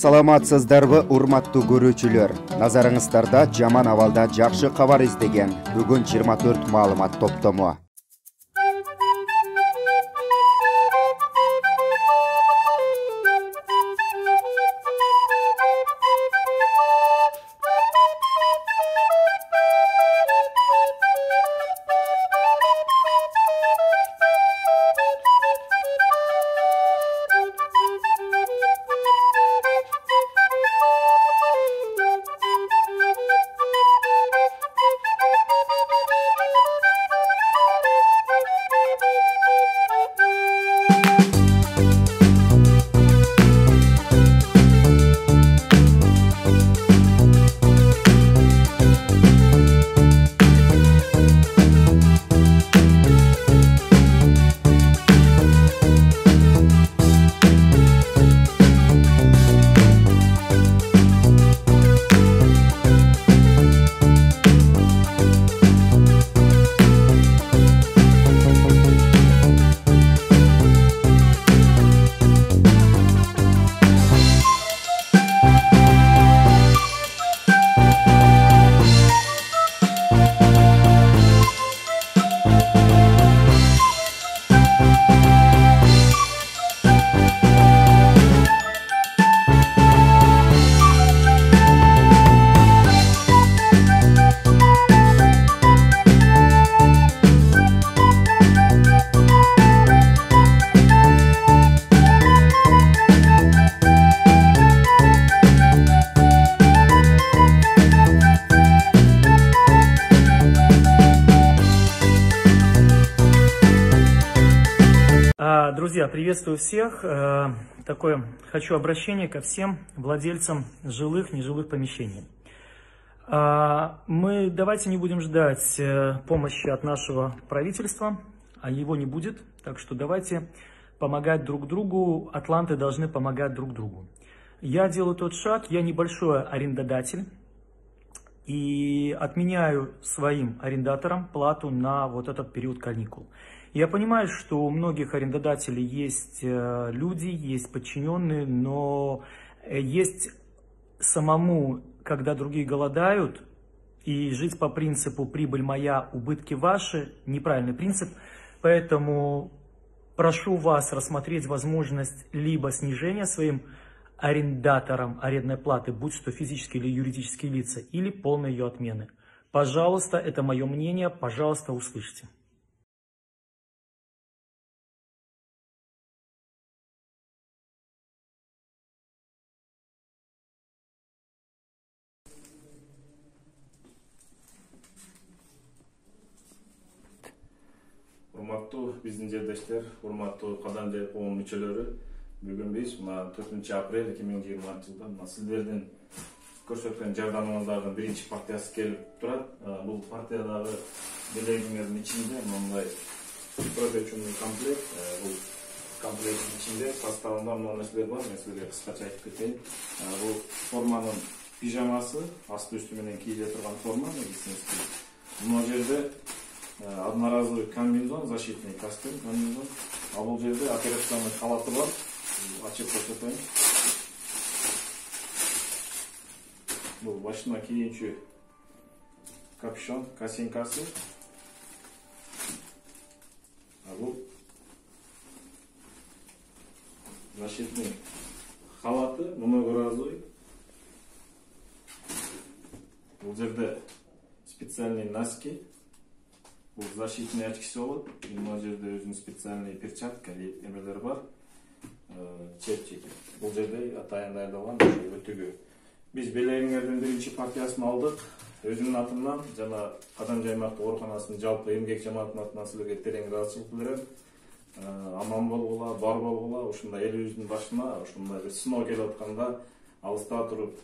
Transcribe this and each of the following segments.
Саламатсыздарбы, урматтуу көрүүчүлөр. Назарыңыздарда жаман абалда жакшы кабар издеген бүгүн 24 маалымат топтому. Друзья, приветствую всех. Такое хочу обращение ко всем владельцам жилых, нежилых помещений. Мы давайте не будем ждать помощи от нашего правительства, а его не будет. Так что давайте помогать друг другу. Атланты должны помогать друг другу. Я делаю тот шаг, я небольшой арендодатель и отменяю своим арендаторам плату на вот этот период каникул. Я понимаю, что у многих арендодателей есть люди, есть подчиненные, но есть самому, когда другие голодают, и жить по принципу «прибыль моя, убытки ваши» – неправильный принцип. Поэтому прошу вас рассмотреть возможность либо снижения своим арендаторам арендной платы, будь то физические или юридические лица, или полной ее отмены. Пожалуйста, это мое мнение, пожалуйста, услышьте. Урматтуу биздин жердештер, урматтуу Кадам жай коом мүчөлөрү, бүгүн биз 4 апрель 2020 жылда сиздердин көрсөткөн жардамыңыздардын биринчи партиясы келип турат. Бул партиядагы белегиңердин ичинде мындай протечный комплект, бул комплекттин ичинде составында мына нерселер бар. Мен силерге кыскача айтып кетейин. Бул форманын пижамасы, асты үстү менен кийиле турган форма, медицинский. Мына жерде одноразовый комбинезон, защитный костюм, комбинезон. А бул жерде операционный халаты бар. Ачып көрсөтөйүн. Бул башына кийинчү капюшон, косинкасы. А бул защитный халаты, многоразовый. Бул жерде специальный носки. Бул защитный очкisi болот. Мына жерде өзүнүн специальный перчатка, эмелер бар. Чепчики. Бул жерде атайын даярдалган өтүгү. Биз белегиңердин биринчи партиясын алдык. Өзүмдүн атымдан жана Кадам жаймактуу ооруканасынын жалпы эмгек жамаатынын атынан силерге терең ыраазычылык билдирем. Аман болгула, бар болгула, ушундай элибиздин башына ушундай бир сыноо келип атканда алыста туруп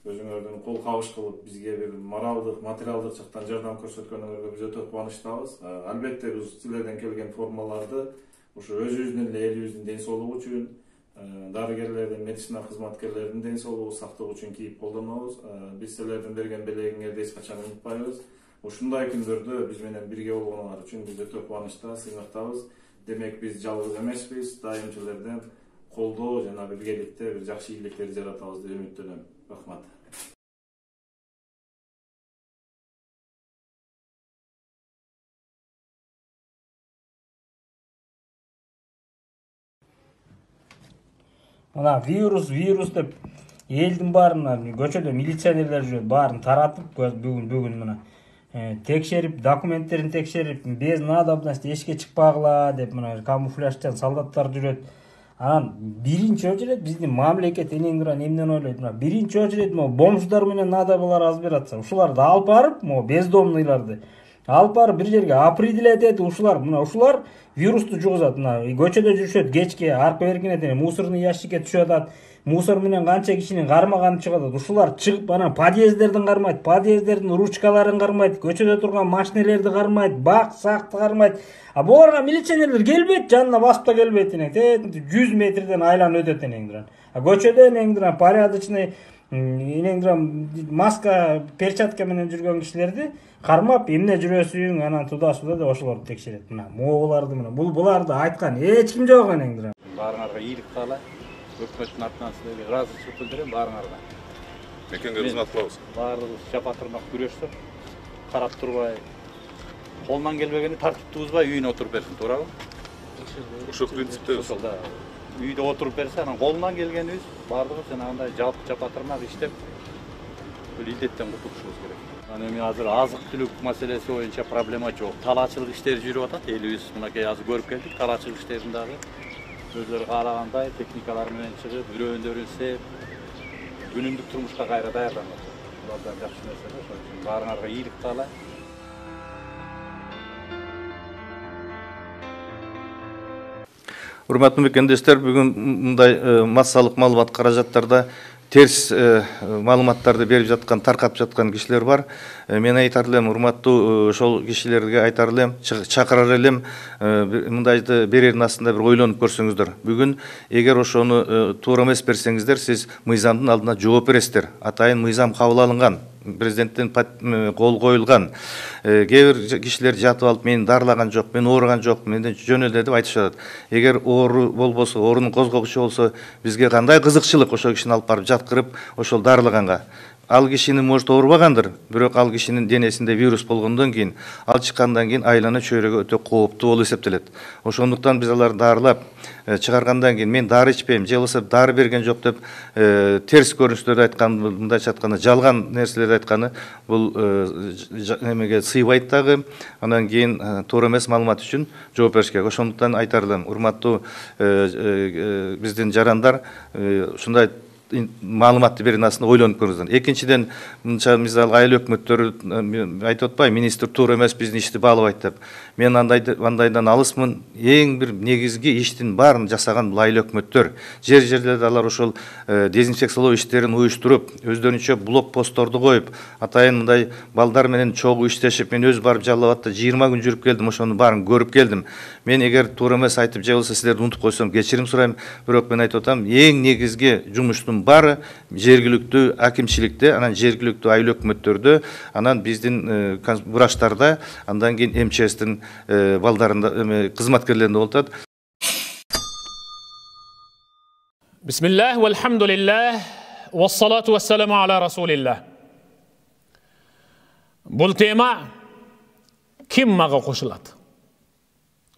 өзүңөрдүн кол кабыш кылып бизге бир моралдык, материалдык жактан жардам көрсөткөнүңөргө биз өтө кубанычтабыз. Албетте биз силерден келген формаларды ушу өзүбүздүн эле элибиздин ден соолугу үчүн, дарыгерлердин, медицина кызматкерлеринин ден соолугу сактыгы үчүн кийип колдонобуз. Биз силердин берген белегиңерди эч качан унутпайбыз. Ушундай күндөрдө биз менен бирге болгонуңар үчүн биз өтө кубанычта, сыймыктабыз. Демек биз жалгыз эмеспиз, дайым силерден колдоо жана биргеликте бир жакшы ийгиликтерди жаратабыз деп үмүттөнөм. Рахмат. Мына вирус деп элдин баарына көчөдө милиционерлер жүрөт, баарын таратып бүгүн мына текшерип, документтерин текшерип, без надобности эшикке чыкпагыла деп мына камуфляжчан солдаттар жүрөт. Анан биринчи очередь биздин мамлекет энеңдиран эмнени ойлойт? Мына биринчи очередь могу бомждар менен надобалар разбираться. Ушуларды алып барып, могу бездомныйларды алып барып бир жерге определять этип, ушулар вирусту жугузат. Мына көчөдө жүрүшөт, кечке арка беркинен мусорный ящикке түшүп атат. Мусор менен канча кишинин кармаганы чыгып атат. Ушулар чыгып анан подъезддердин кармайт, подъезддердин ручкаларын кармайт, көчөдө турган машинелерди кармайт, бак сакты кармайт. А буларга милиционерлер келбейт, жанына басып да келбейт энең. 100 метрден айланып өтөт энеңдиран. А көчөдө энеңдиран порядочный энеңдиран маска, перчатка менен жүргөн кишилерди кармап, эмне жүрөсүң, анан туда-суда деп ошолорду текшерет. Мына моголарды мына буларды айткан эч ким жок энеңдиран. Баарыңарга ийгилик каалайм. Өкмөттүн атынан силерге ыраазычылык билдирем баарыңарга. Мекенге кызмат кылабыз. Баардыгыбыз жапа-тырмак күрөштүк. Карап турбай, колунан келбегенди тартип тугузбай үйүнө отуруп берсин, туурабы? Ошол принципте. Ошол да. Үйдө отуруп берсе, анан колунан келгенибиз баардыгыбыз жанагындай жапа-тырмак иштеп, бул илдеттен кутулушубуз керек. Анан эми азыр азык-түлүк маселеси боюнча проблема жок. Талаачылык иштери жүрүп атат. Элибиз мынакей азыр көрүп келдик. Талаачылык иштерин дагы өздөрү каалагандай техникалар менен чыгып, бирөөндөрүн сеп, күнүмдүк турмушка кайра даярданат. Булардан жакшы нерсе, ошол үчүн баарыңарга ийгилик каалайм. Урматтуу мекендештер, бүгүн мындай массалык маалымат каражаттарда терс маалыматтарды берип жаткан, таркатып жаткан кишилер бар. Мен айтар элем, урматтуу ошол кишилерге айтар элем, чакырар элем, мындайды берердин астында бир ойлонуп көрсөңүздөр. Бүгүн эгер ошону туура эмес берсеңиздер, сиз мыйзамдын алдына жооп бересиздер. Атайын мыйзам кабыл алынган, президенттен кол коюлган. Кээ бир кишилер жатып алып, мен дарылаган жок, мен ооруган жок, менден жөнөлдү деп айтышат. Эгер оору болбосо, оорунун козгогучу болсо, бизге кандай кызыкчылык ошол кишини алып барып жаткырып, ошол дарылаганга. Ал кишини может оорубагандыр, бирок ал кишинин денесинде вирус болгондон кийин, ал чыккандан кийин айлана чөйрөгө өтө кооптуу болуп эсептелет. Ошондуктан биз аларды дарылап чыгаргандан кийин мен дары ичпейм, же болбосо дары берген жок деп терс көрүнүштөрдү айткан, мындайча айтканда жалган нерселерди айтканы бул эмеге сыйбайт дагы. Андан кийин туура эмес маалымат үчүн жооп бериш керек. Ошондуктан айтар элем, урматтуу биздин жарандар, ушундай маалыматты берген астында ойлонуп көрүңүздөр. Экинчиден, мынча мисалы айыл өкмөттөрү айтып атпайбы, министр туура эмес биздин ишти баалабайт деп. Мен андайдан алысмын. Эң бир негизги иштин баарын жасаган айыл өкмөттөр. Жер-жерлерде алар ошол дезинфекциялоо иштерин уюштуруп, өздөрүнчө блокпостторду коюп, атайын мындай балдар менен чогуу иштешип, мен өз барып Жалал Абадта 20 күн жүрүп келдим, ошону баарын көрүп келдим. Мен эгер туура эмес айтып, же болбосо силерди унутуп койсом, кечирим сурайм, бирок мен айтып атам, эң негизги жумуштун бары жергиликтүү акимчиликте, анан жергиликтүү айыл өкмөттөрдө, анан биздин врачтарда, андан кийин МЧСтин балдарында, кызматкерлеринде болуп атат. Бисмиллах, вальхамдулиллах, вассалату вассаламу аля расулиллах. Бул тема ким мага кошулат?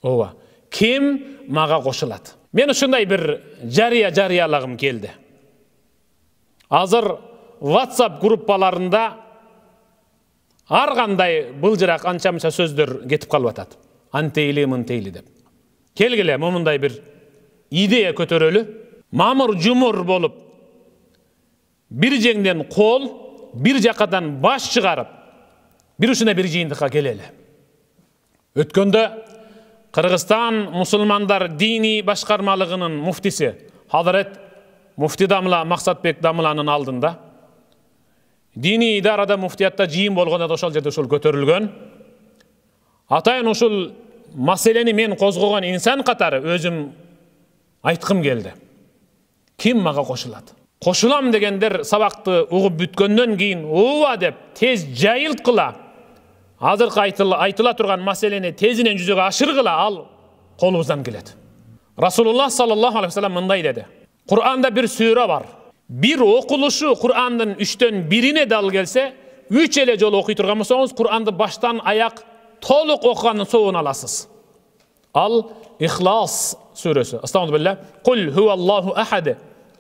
Ооба, ким мага кошулат? Мен ушундай бир жарыялагым келди. Азыр WhatsApp группаларында ар кандай былжырак анча-мынча сөздөр кетип калып атат. Антейли, мынтейли деп. Келгиле, момундай бир идея көтөрөлү. Мамыр-жумур болуп, бир жеңден кол, бир жакадан баш чыгарып, бир ушуна бир жыйындыкка келели. Өткөндө Кыргызстан мусулмандар дини башкармалыгынын муфтиси Хазрет Муфти Дамла Максатбек Дамланын алдында дини идарада муфтиятта жыйын болгондо ошол жерде ошол көтөрүлгөн. Атайын ушул маселени мен козгогон инсан катары өзүм айткым келди. Ким мага кошулат? Кошулам дегендер сабакты угуп бүткөндөн кийин ооба деп тез жайылткыла, азыркы айтыла турган маселени тезинен жүзөгө ашыргыла, ал колубуздан келет. Расулуллах саллаллаху алейхи вассалам мындай деди: Kur'an'da bir sure var. Bir okuluşu Kur'an'ın 3'ten 1'ine dal gelse, 3 ele jol okuy turgan bolsоңуз, Kur'an'da baştan ayak toluk okuganın soğunu alasız. Al İhlas suresi. Estağfirullah. Kul huvallahu ahad.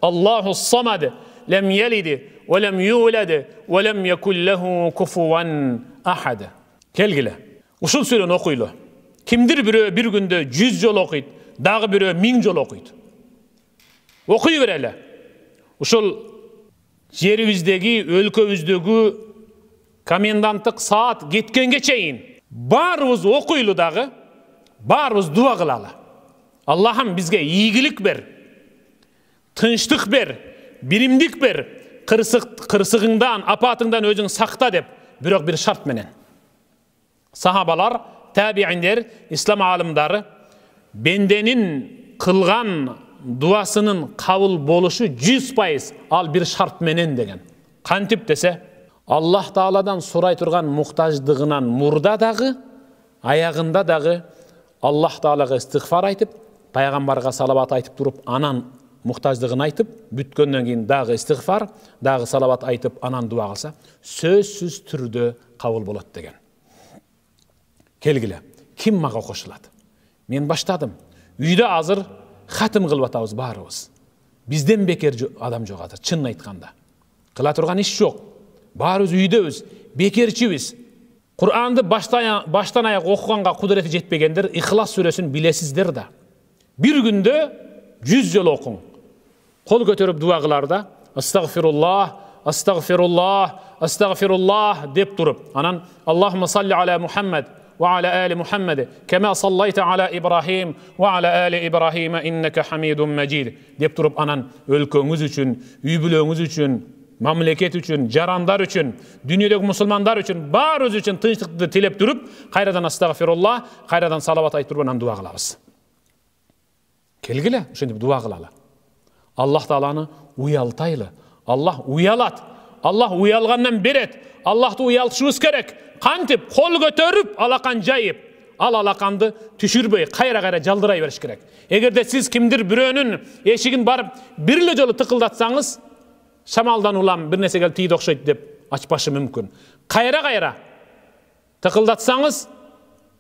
Allahus samad. Lem yelid ve lem yulad ve lem yekul lehu kufuwan ahad. Kelgile. Uşul sureni okuylu. Kimdir bir günde 100 jol okuyt, dagı biri 1000 jol okuyt. Okuy bereli. Uşul yerimizdeki, өлkөбүздөгү komendanttыk saat ketkenге çeyin barыбыз okuylu dagı, barыбыз dua kılalı. Allah'ım bizge iyilik ber, tınçlık ber, birimlik ber, kırsıgından, apatından özün sakta dep, bir şart menen. Sahabalar, tabiinler, İslam alimdары bendenin kılgan duasının kabul boluşu 100%, al bir şart menen degen. Kantip dese, Allah Taala'dan soray turgan muhtaçdığından murda dağı, ayağında dağı Allah Taala'ga istiğfar aytıp, Peygamberga salavat aytıp durup, anan muhtaçdığını aytıp, bütkönden keyin dağı istiğfar, dağı salavat aytıp, anan dua kılsa, sözsüz türde kabul bolat degen. Kelgile, kim maga koşuladı? Men başladım. Uyda hazır hatim kılıp atabız barыбыз. Bizden beker adam jok hazır, çınını aytkanda. Kıla turgan iş yok. Barыбыз үйдөбүz, bekerçibiz. Kur'an'da baştan ayak okuganга kudreti jetpegendir, İhlas suresini bilesizdir da. Bir günde 100 jol okun. Kol götürüp dua kılarda, Estağfirullah, Estağfirullah, Estağfirullah dep durup. Anan, Allahümme salli ala Muhammed ve ala ali Muhammed, kema sallayta ala İbrahim ve ala ali İbrahim inneke hamidun mecid dep durup. Anan, өлkөңüz üçün, üybülöңüz üçün, mamleket üçün, jarandar üçün, dünyadaki musulmanlar üçün, barız üçün tınçlıkты tilep durup, kayradan astagfirullah, kayradan salavat ayıp durup, anan dua kılabız. Kelgile, şimdi dua kılalı. Allah Taala'nı uyaltaylı. Allah uyalat. Allah uyalgandan beret. Allah'ta uyaltışımız gerek. Kantip, kol götürüp, alakan jayıp, alakandı tüşürbey, kayra jaldıray beriş gerek. Egerde siz kimdir birönün eşigin barıp, birle jolu tıkıldatsanız, şamaldan ulan bir nese gel tiydi okşaydı dep açbaşı mümkün. Kayra tıkıldatsanız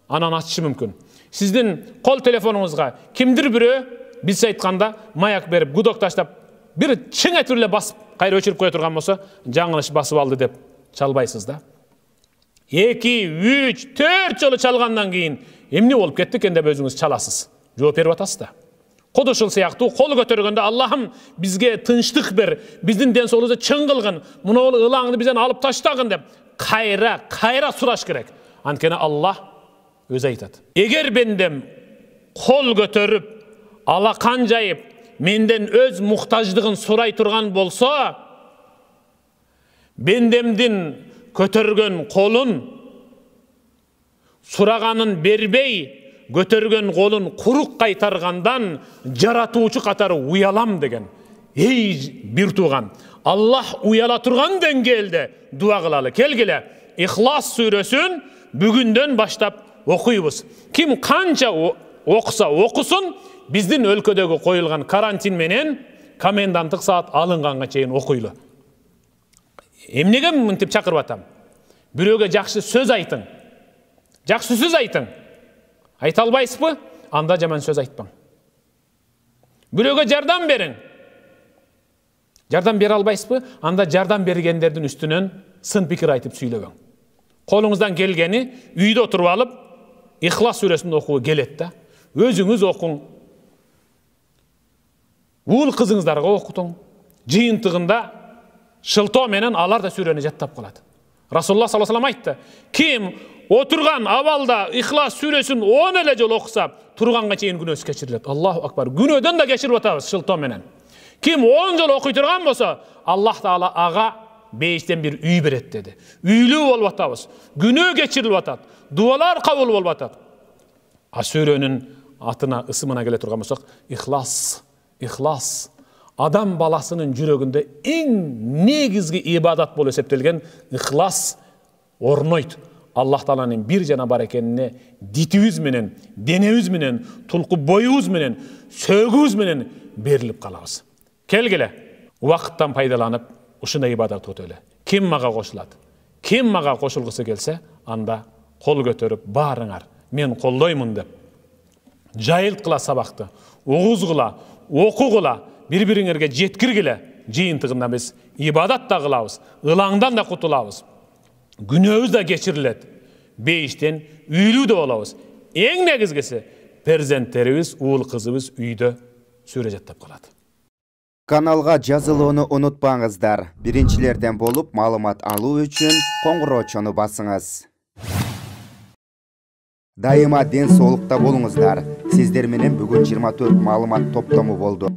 anan açışı mümkün. Sizden kol telefonunuzga kimdir biri bilse aytkanda mayak berip gudok taştap bir çın etürle basıp kayra öçürüp koya turgan bolsa жаңылыш basıp aldı dep çalbaysız da. 2, 3, 4 jolu çalgandan keyin emne olup kettik ende özüңüz çalasız. Жооп берип атасыз da. Koduşul siyahtı, kol götürgünde Allah'ım bizge tınçlık ber, bizden densolumuzu çın kılgın, bunu ılağını bizden alıp taştağın dep, kayra suraş gerek. Ankene Allah öz aytat. Eğer bendem kol götürüp, alakan jayıp, menden öz muhtaçlığın suray turgan bolsa, bendemdin kötörgön kolun, suraganın berbey, götörgön kolun kuruk kaytargandan jaratuuçu katары uyalam degen. Ey bir tuğan, Allah uyala turgan dengelde dua kılalı. Kelgile, İhlas suresün bugünden başlap okuyubuz. Kim kança okusa okusun, bizden өлkөdөгү koyulgan karantin menen komendantlık saat alınganга çeyin okuylu. Emnege mintip çakırıp atam. Biröge jakşı söz aytın. Jakşı söz aytın. Ayta albaysızbı? Anda jaman söz aytpang. Biröge jardam berin. Jardam bere albaysızbı? Anda jardam bergендердин üstünön sın pikir aytıp süйлөгөң. Kolunuzdan gelgeni uyda oturup alıp İhlas suresini okuğu gelet da. Özünüz okun. Ul kızыңızдарга okutun. Jıyıntığında şılto menen alar da süreni jattap kaladı. Rasulullah sallallahu aleyhi ve sellem aytты. Kim oturgan avalda İhlas suresini 10 ele jol okusa, turganga çeyin günösü keçirilet. Allahu akbar. Günödön da geçirip atabız şılto menen. Kim 10 jol okuy turgan bolsa, Allah Taala aga beyişten bir üy beret dedi. Üylü bolup atabız. Günö geçirilip atat. Dualar kabul bolup atat. A surenin atına, ısımına gele turgan bolsak, İhlas, İhlas. Adam balasının jürögünde en negizgi ibadat bolup eseptelgen İhlas ornoyt. Allah Taala'nın bir jana bar ekenine ditibиz menen, denebиz menen, tulku boyubuz menen, sögübüz menen berilip kalabız. Kelgile, vaqttan пайдаланып, ушундай ибадат өтөлө. Ким мага кошулат? Ким мага кошулгусу келсе, анда кол көтөрүп баарыңар, мен колдоймун деп. Жайылткыла сабакты, угузгула, окугула, бири-бириңерге жеткиргиле. Жыйынтыгында биз ибадат да кылабыз, ылаңдан да кутулабыз. Күнөөбүз да кечирилет. Бейиштен үйлүү да болобуз. Эң негизгиси перзенттерибиз, уул кызыбыз үйдө сүрө жаттап калат. Каналга жазылууну унутпаңыздар. Биринчилерден болуп маалымат алуу үчүн коңгуроочону басыңыз. Дайыма ден соолукта болуңуздар. Сиздер менен бүгүн 24 маалымат топтому болду.